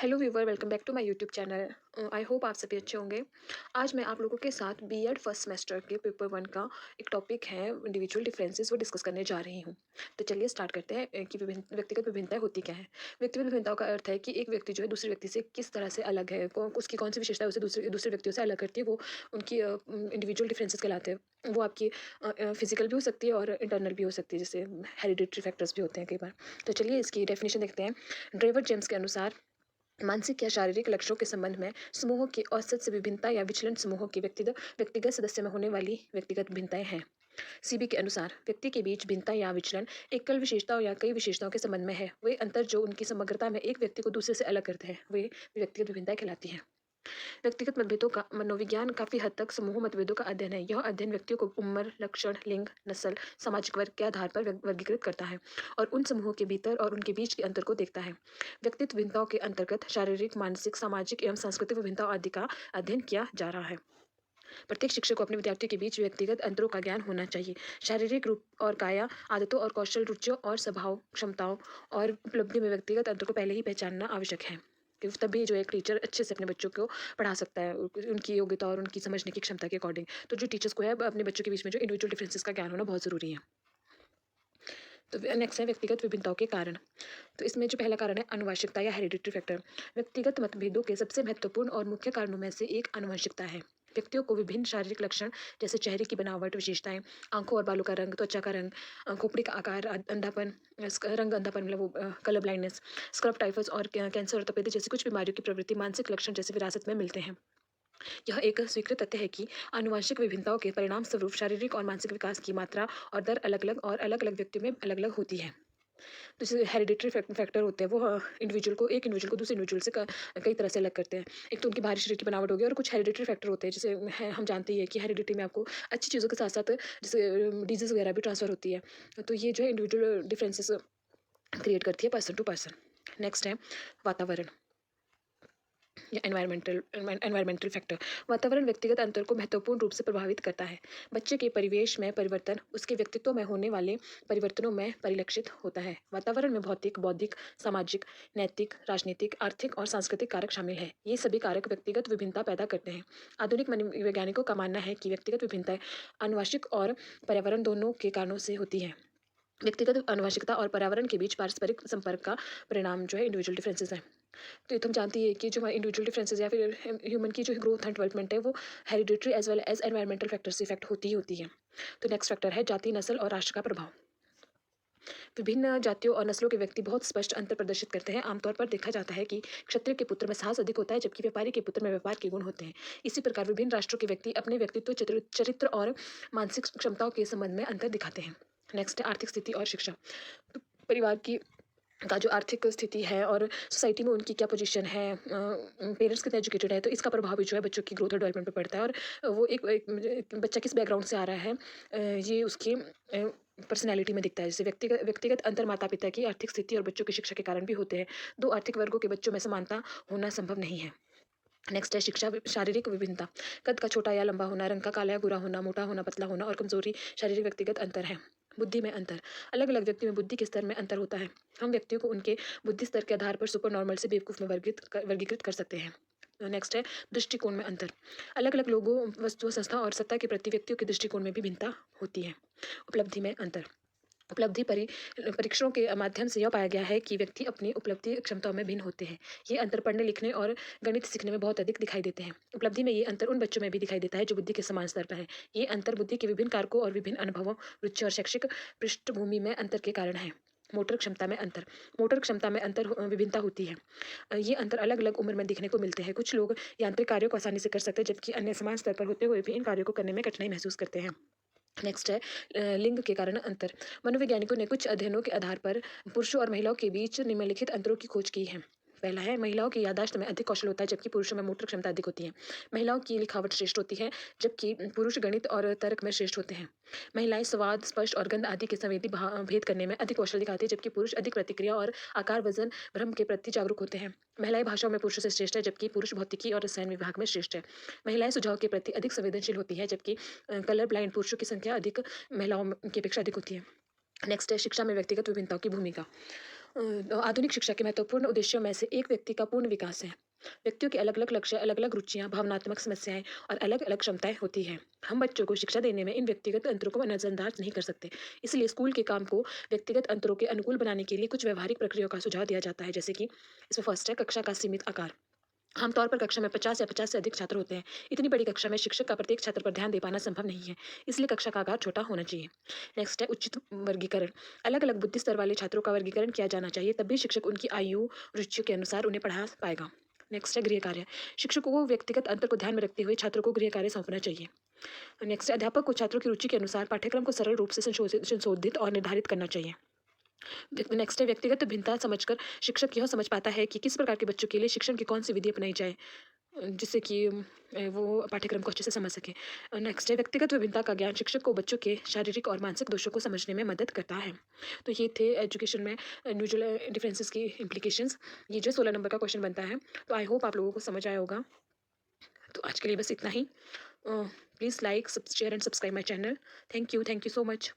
Hello viewer, welcome back to my YouTube channel. I hope आप सभी अच्छे होंगे। आज मैं आप लोगों के साथ बीएड फर्स्ट सेमेस्टर के पेपर वन का एक टॉपिक है इंडिविजुअल डिफरेंसेस, वो डिस्कस करने जा रही हूँ। तो चलिए स्टार्ट करते हैं कि विभिन्न व्यक्तिगत विभिन्नताएं होती क्या है। व्यक्तिगत विभिन्नताओं का अर्थ है कि एक व्यक्ति जो है दूसरे व्यक्ति से किस तरह से अलग है, उसकी कौन सी विशेषता उसे दूसरे दूसरे व्यक्तियों से अलग करती है, वो उनकी इंडिविजुअल डिफरेंसेस कहलाते हैं। वो आपकी फिजिकल भी हो सकती है और इंटरनल भी हो सकती है, जैसे हेरिडिटरी फैक्टर्स भी होते हैं कई बार। तो चलिए इसकी डेफिनेशन देखते हैं। ड्रेवर जेम्स के अनुसार मानसिक या शारीरिक लक्षणों के संबंध में समूहों की औसत से विभिन्नता या विचलन समूहों के व्यक्तिगत व्यक्तिगत सदस्य में होने वाली व्यक्तिगत भिन्नताएं हैं। सीबी के अनुसार व्यक्ति के बीच भिन्नता या विचलन एकल विशेषताओं या कई विशेषताओं के संबंध में है। वे अंतर जो उनकी समग्रता में एक व्यक्ति को दूसरे से अलग करते हैं, वे व्यक्तिगत विभिन्नताएं कहलाती हैं। व्यक्तिगत मतभेदों का मनोविज्ञान काफी हद तक समूह मतभेदों का अध्ययन है। यह अध्ययन व्यक्तियों को उम्र, लक्षण, लिंग, नस्ल, सामाजिक वर्ग के आधार पर वर्गीकृत करता है और उन समूहों के भीतर और उनके बीच के अंतर को देखता है। व्यक्तित्व भिन्नताओं के अंतर्गत शारीरिक, मानसिक, सामाजिक एवं सांस्कृतिक विभिन्नताओं आदि का अध्ययन किया जा रहा है। प्रत्येक शिक्षक को अपने विद्यार्थियों के बीच व्यक्तिगत अंतरों का ज्ञान होना चाहिए। शारीरिक रूप और काया आदतों और कौशल, रुचियों और स्वभाव, क्षमताओं और उपलब्धि में व्यक्तिगत अंतर को पहले ही पहचानना आवश्यक है, कि तभी जो एक टीचर अच्छे से अपने बच्चों को पढ़ा सकता है, उनकी योग्यता और उनकी समझने की क्षमता के अकॉर्डिंग। तो जो टीचर्स को है अपने बच्चों के बीच में जो इंडिविजुअल डिफरेंसेस का ज्ञान होना बहुत ज़रूरी है। तो नेक्स्ट है व्यक्तिगत विभिन्नताओं के कारण। तो इसमें जो पहला कारण है आनुवंशिकता या हेरिडिटरी फैक्टर। व्यक्तिगत मतभेदों के सबसे महत्वपूर्ण और मुख्य कारणों में से एक आनुवंशिकता है। व्यक्तियों को विभिन्न शारीरिक लक्षण जैसे चेहरे की बनावट, विशेषताएं, आंखों और बालों का रंग, त्वचा का रंग, खोपड़ी का आकार, अंधापन, रंग अंधापन मतलब वो कलर ब्लाइंडनेस, स्क्रब टाइफस और कैंसर और तपेदिक जैसी कुछ बीमारियों की प्रवृत्ति मानसिक लक्षण जैसे विरासत में मिलते हैं। यह एक स्वीकृत तथ्य है कि आनुवंशिक विभिन्नताओं के परिणाम स्वरूप शारीरिक और मानसिक विकास की मात्रा और दर अलग अलग और अलग अलग व्यक्तियों में अलग अलग होती है। तो जैसे हेरिडिटरी फैक्टर होते हैं, वो इंडिविजुअल को दूसरे इंडिविजुअल से कई तरह से अलग करते हैं। एक तो उनकी बाहरी शरीर की बनावट होगी और कुछ हेरिडिटरी फैक्टर होते हैं, जैसे हम जानते ही है कि हेरिडिटी में आपको अच्छी चीज़ों के साथ साथ जैसे डिजीज वगैरह भी ट्रांसफर होती है। तो ये जो है इंडिविजुअल डिफरेंसेस क्रिएट करती है पर्सन टू पर्सन। नेक्स्ट है वातावरण या एनवायरमेंटल फैक्टर। वातावरण व्यक्तिगत अंतर को महत्वपूर्ण रूप से प्रभावित करता है। बच्चे के परिवेश में परिवर्तन उसके व्यक्तित्व में होने वाले परिवर्तनों में परिलक्षित होता है। वातावरण में भौतिक, बौद्धिक, सामाजिक, नैतिक, राजनीतिक, आर्थिक और सांस्कृतिक कारक शामिल हैं। ये सभी कारक व्यक्तिगत विभिन्नता पैदा करते हैं। आधुनिक वैज्ञानिकों का मानना है कि व्यक्तिगत विभिन्नताएं आनुवंशिक और पर्यावरण दोनों के कारणों से होती है। व्यक्तिगत आनुवंशिकता और पर्यावरण के बीच पारस्परिक संपर्क का परिणाम जो है इंडिविजुअल डिफरेंसेस है। तो ये तो हम जानती है कि जो हमारे इंडिविजुअल डिफरेंसेस या फिर ह्यूमन की जो ग्रोथ एंड डेवलपमेंट है, वो hereditary as well as environmental factor से इफेक्ट होती ही होती है। तो नेक्स्ट फैक्टर है जाति, नस्ल और राष्ट्र का प्रभाव। विभिन्न जातियों और नस्लों के व्यक्ति बहुत स्पष्ट अंतर प्रदर्शित करते हैं। आमतौर पर देखा जाता है कि क्षत्रिय के पुत्र में साहस अधिक होता है, जबकि व्यापारी के पुत्र में व्यापार के गुण होते हैं। इसी प्रकार विभिन्न राष्ट्रों के व्यक्ति अपने व्यक्तित्व, चरित्र और मानसिक क्षमताओं के संबंध में अंतर दिखाते हैं। नेक्स्ट है आर्थिक स्थिति और शिक्षा। तो परिवार की का जो आर्थिक स्थिति है और सोसाइटी में उनकी क्या पोजीशन है, पेरेंट्स कितने एजुकेटेड है, तो इसका प्रभाव भी जो है बच्चों की ग्रोथ और डेवलपमेंट पे पड़ता है। और वो एक बच्चा किस बैकग्राउंड से आ रहा है, ये उसकी पर्सनैलिटी में दिखता है। जैसे व्यक्तिगत व्यक्तिगत अंतर माता पिता की आर्थिक स्थिति और बच्चों की शिक्षा के कारण भी होते हैं। दो आर्थिक वर्गों के बच्चों में समानता होना संभव नहीं है। नेक्स्ट है शिक्षा शारीरिक विभिन्नता। कद का छोटा या लंबा होना, रंग का काला या गोरा होना, मोटा होना, पतला होना और कमजोरी शारीरिक व्यक्तिगत अंतर है। बुद्धि में अंतर। अलग अलग व्यक्तियों में बुद्धि के स्तर में अंतर होता है। हम व्यक्तियों को उनके बुद्धि स्तर के आधार पर सुपर नॉर्मल से बेवकूफ़ में वर्गीकृत कर सकते हैं। नेक्स्ट है दृष्टिकोण में अंतर। अलग अलग लोगों, वस्तुओं, संस्था और सत्ता के प्रति व्यक्तियों के दृष्टिकोण में भी भिन्नता होती है। उपलब्धि में अंतर। उपलब्धि परीक्षणों के माध्यम से यह पाया गया है कि व्यक्ति अपनी उपलब्धि क्षमताओं में भिन्न होते हैं। ये अंतर पढ़ने, लिखने और गणित सीखने में बहुत अधिक दिखाई देते हैं। उपलब्धि में ये अंतर उन बच्चों में भी दिखाई देता है जो बुद्धि के समान स्तर पर है। ये अंतर बुद्धि के विभिन्न कारकों और विभिन्न अनुभवों, रुचि और शैक्षिक पृष्ठभूमि में अंतर के कारण है। मोटर क्षमता में अंतर। मोटर क्षमता में अंतर विभिन्नता होती है। ये अंतर अलग अलग उम्र में दिखने को मिलते हैं। कुछ लोग यांत्रिक कार्यों को आसानी से कर सकते हैं, जबकि अन्य समान स्तर पर होते हुए भी इन कार्यों को करने में कठिनाई महसूस करते हैं। नेक्स्ट है लिंग के कारण अंतर। मनोवैज्ञानिकों ने कुछ अध्ययनों के आधार पर पुरुषों और महिलाओं के बीच निम्नलिखित अंतरों की खोज की है। पहला है महिलाओं की याददाश्त में अधिक कौशल होता है, जबकि पुरुषों में मोटर क्षमता अधिक होती है। महिलाओं की लिखावट श्रेष्ठ होती है, जबकि पुरुष गणित और तर्क में श्रेष्ठ होते हैं। महिलाएं स्वाद, स्पर्श और गंध आदि के संवेदी भेद करने में अधिक कौशल दिखाती है, जबकि पुरुष अधिक प्रतिक्रिया और आकार, वजन, भ्रम के प्रति जागरूक होते हैं। महिलाएं भाषाओं में पुरुषों से श्रेष्ठ है, जबकि पुरुष भौतिकी और रसायन विभाग में श्रेष्ठ है। महिलाएं सुझाव के प्रति अधिक संवेदनशील होती है, जबकि कलर ब्लाइंड पुरुषों की संख्या अधिक महिलाओं की अपेक्षा अधिक होती है। नेक्स्ट है शिक्षा में व्यक्तिगत विभिन्नताओं की भूमिका। आधुनिक शिक्षा के महत्वपूर्ण उद्देश्यों में से एक व्यक्ति का पूर्ण विकास है। व्यक्तियों के अलग-अलग लक्ष्य, अलग-अलग रुचियाँ, भावनात्मक समस्याएँ और अलग-अलग क्षमताएँ होती हैं। हम बच्चों को शिक्षा देने में इन व्यक्तिगत अंतरों को नज़रअंदाज नहीं कर सकते। इसलिए स्कूल के काम को व्यक्तिगत अंतरों के अनुकूल बनाने के लिए कुछ व्यवहारिक प्रक्रियाओं का सुझाव दिया जाता है, जैसे कि इसमें फर्स्ट है कक्षा का सीमित आकार। आमतौर पर कक्षा में 50 या 50 से अधिक छात्र होते हैं। इतनी बड़ी कक्षा में शिक्षक का प्रत्येक छात्र पर ध्यान दे पाना संभव नहीं है, इसलिए कक्षा का आकार छोटा होना चाहिए। नेक्स्ट है उचित वर्गीकरण। अलग-अलग बुद्धि स्तर वाले छात्रों का वर्गीकरण किया जाना चाहिए, तब भी शिक्षक उनकी आयु, रुचियों के अनुसार उन्हें पढ़ा पाएगा। नेक्स्ट है गृह कार्य। शिक्षकों को व्यक्तिगत अंतर को ध्यान में रखते हुए छात्रों को गृह कार्य सौंपना चाहिए। नेक्स्ट है अध्यापक को छात्रों की रुचि के अनुसार पाठ्यक्रम को सरल रूप से संशोधित और निर्धारित करना चाहिए। नेक्स्ट है व्यक्तिगत भिन्नता समझकर शिक्षक यह समझ पाता है कि किस प्रकार के बच्चों के लिए शिक्षण की कौन सी विधि अपनाई जाए, जिससे कि वो पाठ्यक्रम को अच्छे से समझ सके। नेक्स्ट है व्यक्तिगत विभिन्नता का ज्ञान शिक्षक को बच्चों के शारीरिक और मानसिक दोषों को समझने में मदद करता है। तो ये थे एजुकेशन में इंडिविजुअल डिफरेंसेस की इम्प्लीकेशंस। ये जो 16 नंबर का क्वेश्चन बनता है, तो आई होप आप लोगों को समझ आया होगा। तो आज के लिए बस इतना ही। Please like, share and subscribe my channel. Thank you so much.